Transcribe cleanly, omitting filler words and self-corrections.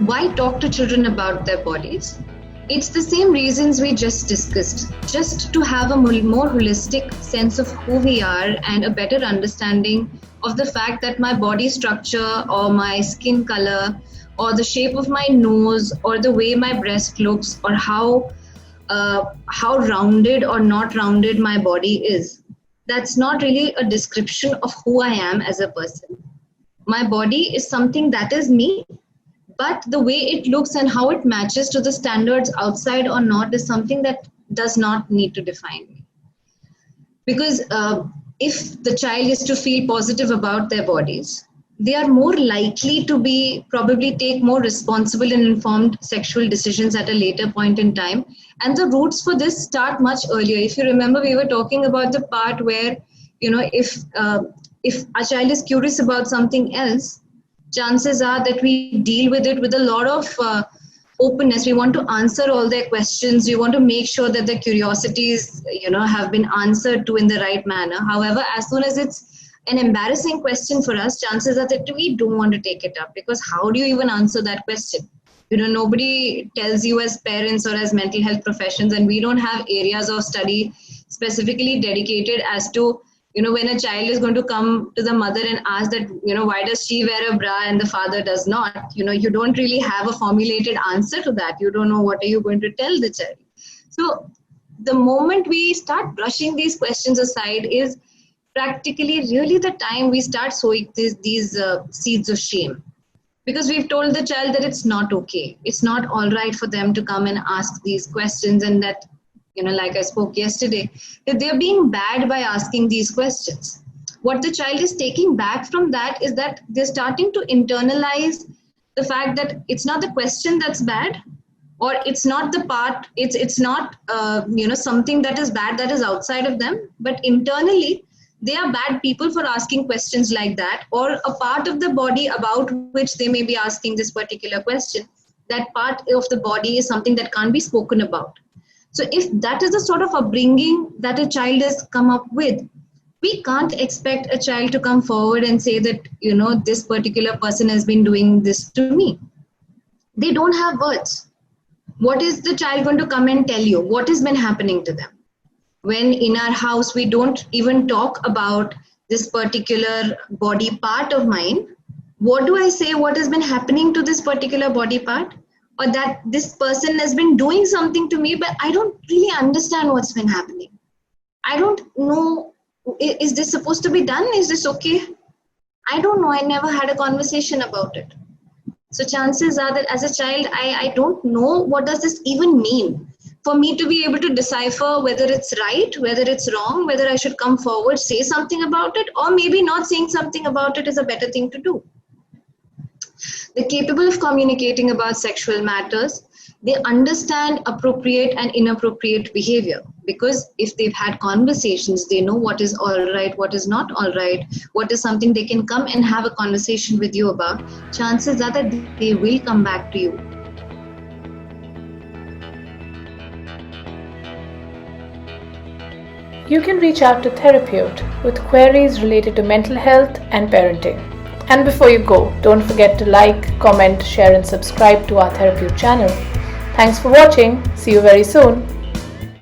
Why talk to children about their bodies? It's the same reasons we just discussed, just to have a more holistic sense of who we are and a better understanding of the fact that my body structure or my skin color or the shape of my nose or the way my breast looks or how rounded or not rounded my body is. That's not really a description of who I am as a person. My body is something that is me, but the way it looks and how it matches to the standards outside or not is something that does not need to define me. Because if the child is to feel positive about their bodies, they are more likely to be probably take more responsible and informed sexual decisions at a later point in time. And the roots for this start much earlier. If you remember, we were talking about the part where, if a child is curious about something else, chances are that we deal with it with a lot of openness. We want to answer all their questions. We want to make sure that their curiosities, have been answered to in the right manner. However, as soon as it's an embarrassing question for us, chances are that we don't want to take it up, because how do you even answer that question? Nobody tells you as parents or as mental health professions, and we don't have areas of study specifically dedicated as to, when a child is going to come to the mother and ask that, why does she wear a bra and the father does not? You don't really have a formulated answer to that. You don't know what are you going to tell the child. So the moment we start brushing these questions aside is practically really the time we start sowing these seeds of shame. Because we've told the child that it's not okay. It's not all right for them to come and ask these questions, and that, like I spoke yesterday, that they're being bad by asking these questions. What the child is taking back from that is that they're starting to internalize the fact that it's not the question that's bad, or it's not the part, it's not, something that is bad that is outside of them, but internally, they are bad people for asking questions like that, or a part of the body about which they may be asking this particular question. That part of the body is something that can't be spoken about. So if that is the sort of upbringing that a child has come up with, we can't expect a child to come forward and say that, this particular person has been doing this to me. They don't have words. What is the child going to come and tell you? What has been happening to them? When in our house, we don't even talk about this particular body part of mine, what do I say? What has been happening to this particular body part? Or that this person has been doing something to me, but I don't really understand what's been happening. I don't know, is this supposed to be done? Is this okay? I don't know. I never had a conversation about it. So chances are that as a child, I don't know what does this even mean. For me to be able to decipher whether it's right, whether it's wrong, whether I should come forward, say something about it, or maybe not saying something about it is a better thing to do. They're capable of communicating about sexual matters. They understand appropriate and inappropriate behavior, because if they've had conversations, they know what is all right, what is not all right, what is something they can come and have a conversation with you about. Chances are that they will come back to you. You can reach out to Therapeute with queries related to mental health and parenting. And before you go, don't forget to like, comment, share and subscribe to our Therapeute channel. Thanks for watching. See you very soon.